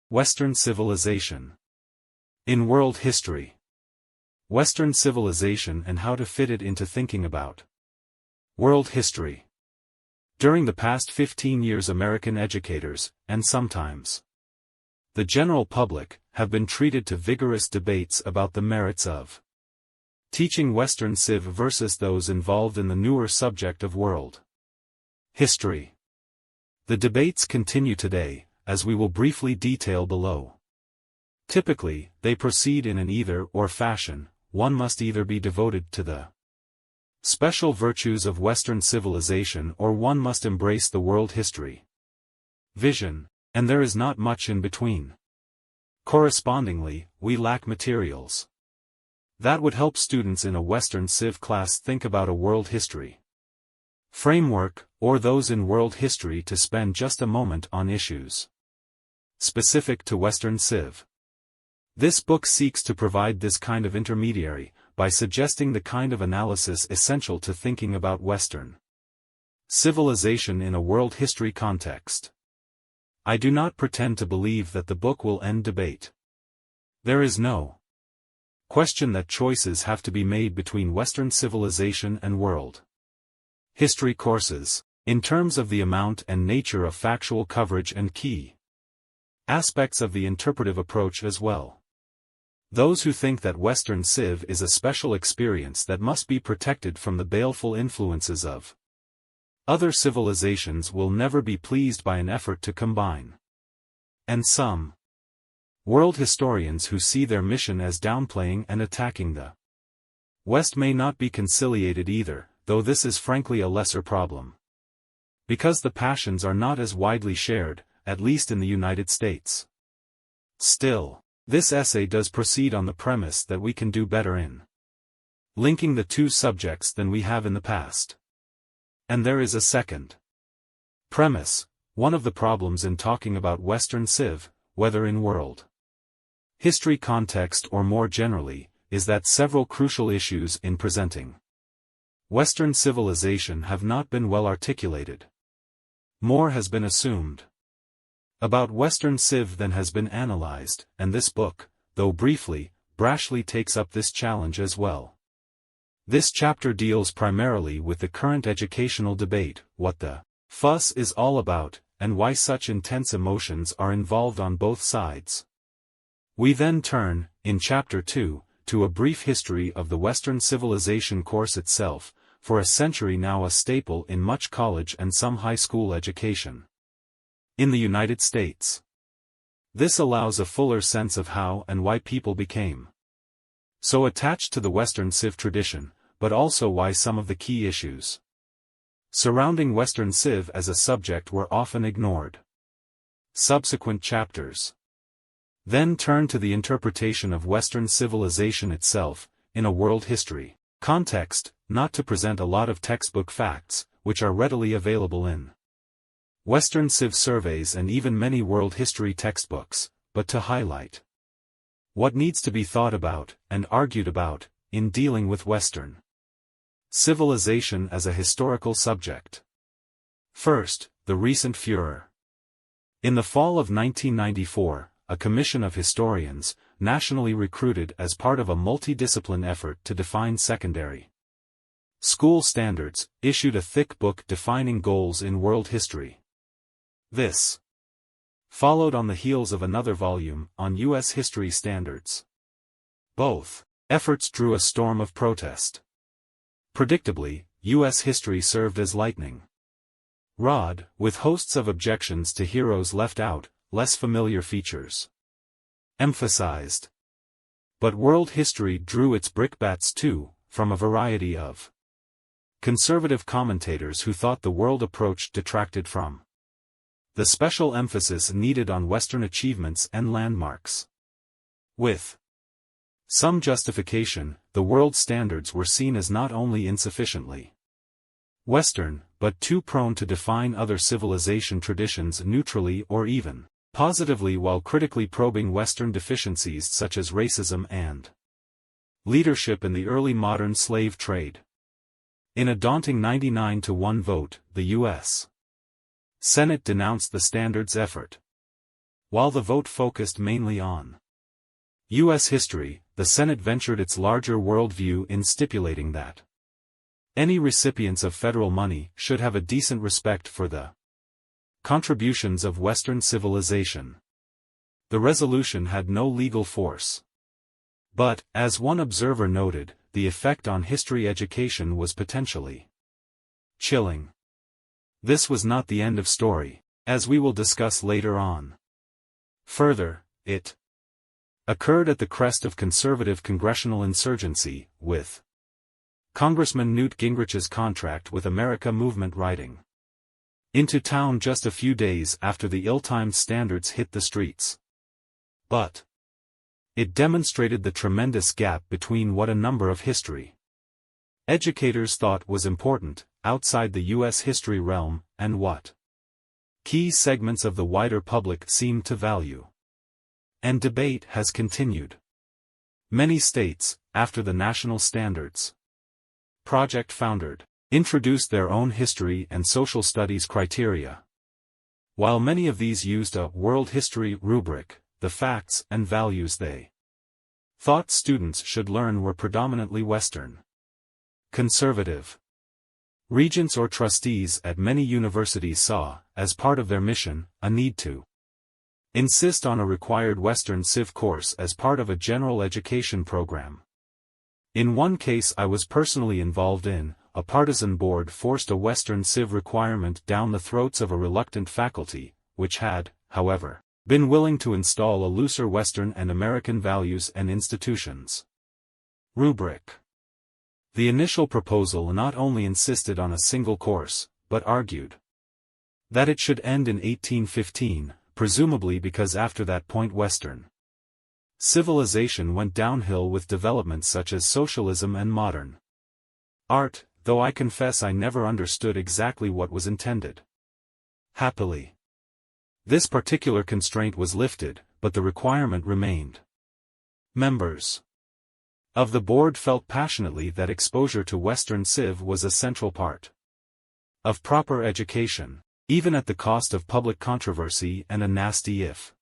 Western civilization. In world history. Western civilization and how to fit it into thinking about world history. During the past 15 years, American educators, and sometimes the general public, have been treated to vigorous debates about the merits of teaching Western civ versus those involved in the newer subject of world history. The debates continue today, as we will briefly detail below. Typically, they proceed in an either-or fashion. One must either be devoted to the special virtues of Western civilization or one must embrace the world history vision, and there is not much in between. Correspondingly, we lack materials that would help students in a Western Civ class think about a world history framework, or those in world history to spend just a moment on issues specific to Western Civ. This book seeks to provide this kind of intermediary, by suggesting the kind of analysis essential to thinking about Western civilization in a world history context. I do not pretend to believe that the book will end debate. There is no question that choices have to be made between Western civilization and world history courses, in terms of the amount and nature of factual coverage and key aspects of the interpretive approach as well. Those who think that Western Civ is a special experience that must be protected from the baleful influences of other civilizations will never be pleased by an effort to combine. And some world historians who see their mission as downplaying and attacking the West may not be conciliated either, though this is frankly a lesser problem. Because the passions are not as widely shared, at least in the United States. Still, this essay does proceed on the premise that we can do better in linking the two subjects than we have in the past. And there is a second premise. One of the problems in talking about Western Civ, whether in world history context or more generally, is that several crucial issues in presenting Western civilization have not been well articulated. More has been assumed about Western Civ than has been analyzed, and this book, though briefly, brashly takes up this challenge as well. This chapter deals primarily with the current educational debate, what the fuss is all about, and why such intense emotions are involved on both sides. We then turn, in Chapter 2, to a brief history of the Western civilization course itself, for a century now a staple in much college and some high school education in the United States. This allows a fuller sense of how and why people became so attached to the Western Civ tradition, but also why some of the key issues surrounding Western Civ as a subject were often ignored. Subsequent chapters then turn to the interpretation of Western civilization itself, in a world history context, not to present a lot of textbook facts, which are readily available in Western Civ surveys and even many world history textbooks, but to highlight what needs to be thought about, and argued about, in dealing with Western civilization as a historical subject. First, the recent furor. In the fall of 1994, a commission of historians, nationally recruited as part of a multidiscipline effort to define secondary school standards, issued a thick book defining goals in world history. This followed on the heels of another volume on U.S. history standards. Both efforts drew a storm of protest. Predictably, U.S. history served as lightning rod, with hosts of objections to heroes left out, less familiar features emphasized. But world history drew its brickbats too, from a variety of conservative commentators who thought the world approach detracted from the special emphasis needed on Western achievements and landmarks. With some justification, the world standards were seen as not only insufficiently Western, but too prone to define other civilization traditions neutrally or even positively, while critically probing Western deficiencies such as racism and leadership in the early modern slave trade. In a daunting 99-to-1 vote, the U.S. Senate denounced the standards effort. While the vote focused mainly on U.S. history, the Senate ventured its larger worldview in stipulating that any recipients of federal money should have a decent respect for the contributions of Western civilization. The resolution had no legal force. But, as one observer noted, the effect on history education was potentially chilling. This was not the end of story, as we will discuss later on. Further, it occurred at the crest of conservative congressional insurgency, with Congressman Newt Gingrich's contract with America movement riding into town just a few days after the ill-timed standards hit the streets. But it demonstrated the tremendous gap between what a number of history educators thought was important, outside the U.S. history realm, and what key segments of the wider public seemed to value. And debate has continued. Many states, after the National Standards Project foundered, introduced their own history and social studies criteria. While many of these used a world history rubric, the facts and values they thought students should learn were predominantly Western, conservative. Regents or trustees at many universities saw, as part of their mission, a need to insist on a required Western Civ course as part of a general education program. In one case I was personally involved in, a partisan board forced a Western Civ requirement down the throats of a reluctant faculty, which had, however, been willing to install a looser Western and American values and institutions rubric. The initial proposal not only insisted on a single course, but argued that it should end in 1815, presumably because after that point Western civilization went downhill with developments such as socialism and modern art, though I confess I never understood exactly what was intended. Happily, this particular constraint was lifted, but the requirement remained. Members of the board felt passionately that exposure to Western Civ was a central part of proper education, even at the cost of public controversy and a nasty if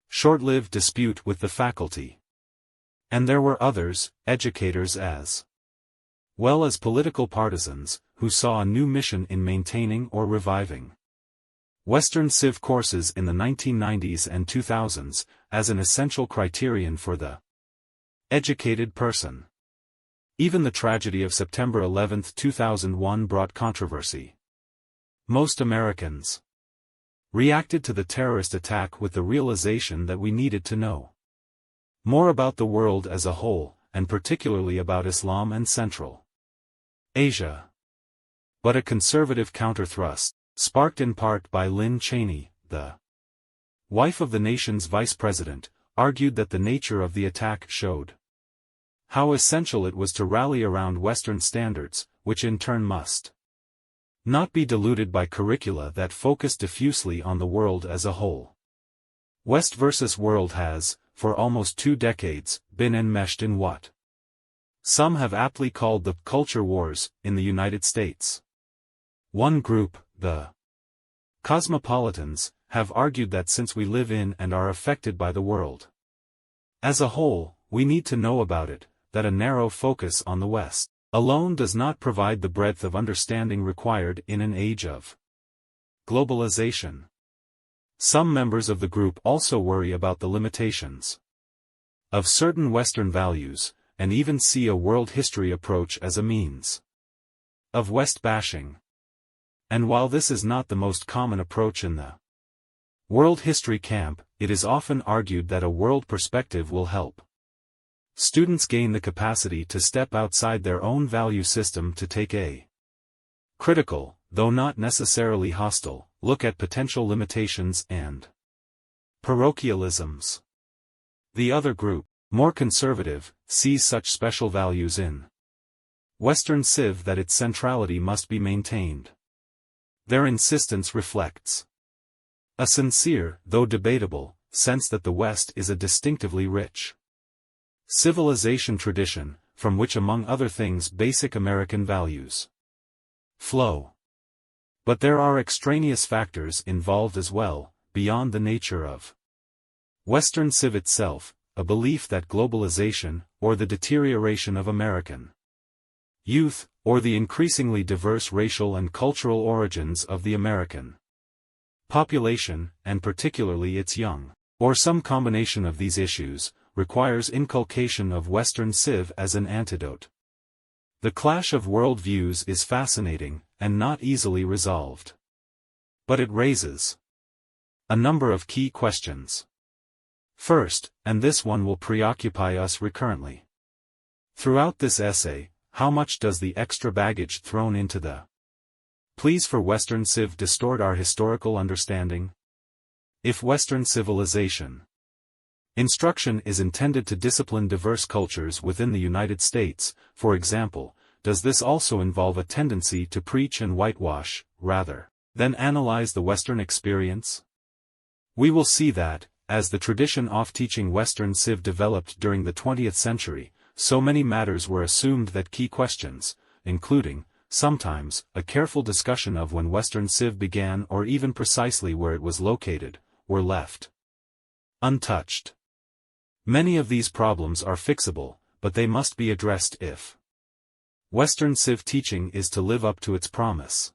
short-lived dispute with the faculty. And there were others, educators as well as political partisans, who saw a new mission in maintaining or reviving Western Civ courses in the 1990s and 2000s, as an essential criterion for the educated person. Even the tragedy of September 11, 2001 brought controversy. Most Americans reacted to the terrorist attack with the realization that we needed to know more about the world as a whole, and particularly about Islam and Central Asia. But a conservative counterthrust, sparked in part by Lynn Cheney, the wife of the nation's vice president, argued that the nature of the attack showed how essential it was to rally around Western standards, which in turn must not be diluted by curricula that focus diffusely on the world as a whole. West versus world has, for almost 2 decades, been enmeshed in what some have aptly called the culture wars in the United States. One group, the cosmopolitans, have argued that since we live in and are affected by the world as a whole, we need to know about it, that a narrow focus on the West alone does not provide the breadth of understanding required in an age of globalization. Some members of the group also worry about the limitations of certain Western values, and even see a world history approach as a means of West bashing. And while this is not the most common approach in the world history camp, it is often argued that a world perspective will help students gain the capacity to step outside their own value system to take a critical, though not necessarily hostile, look at potential limitations and parochialisms. The other group, more conservative, sees such special values in Western Civ that its centrality must be maintained. Their insistence reflects a sincere, though debatable, sense that the West is a distinctively rich civilization tradition, from which among other things basic American values flow. But there are extraneous factors involved as well, beyond the nature of Western Civ itself, a belief that globalization, or the deterioration of American youth, or the increasingly diverse racial and cultural origins of the American population, and particularly its young, or some combination of these issues, requires inculcation of Western Civ as an antidote. The clash of worldviews is fascinating, and not easily resolved. But it raises a number of key questions. First, and this one will preoccupy us recurrently throughout this essay, how much does the extra baggage thrown into the pleas for Western Civ distort our historical understanding? If Western civilization instruction is intended to discipline diverse cultures within the United States, for example, does this also involve a tendency to preach and whitewash, rather than analyze the Western experience? We will see that, as the tradition of teaching Western Civ developed during the 20th century, so many matters were assumed that key questions, including, sometimes, a careful discussion of when Western Civ began or even precisely where it was located, were left untouched. Many of these problems are fixable, but they must be addressed if Western Civ teaching is to live up to its promise.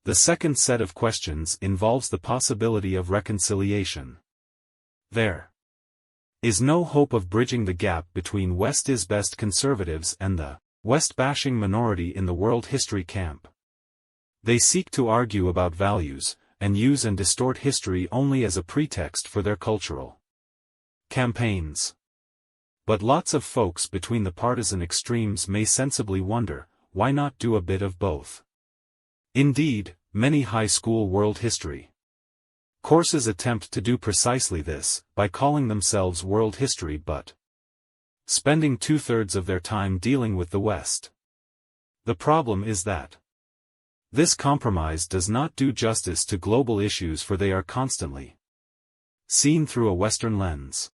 The second set of questions involves the possibility of reconciliation. There is no hope of bridging the gap between West is best conservatives and the West-bashing minority in the world history camp. They seek to argue about values, and use and distort history only as a pretext for their cultural campaigns. But lots of folks between the partisan extremes may sensibly wonder, why not do a bit of both? Indeed, many high school world history courses attempt to do precisely this, by calling themselves world history but spending 2/3 of their time dealing with the West. The problem is that this compromise does not do justice to global issues, for they are constantly seen through a Western lens.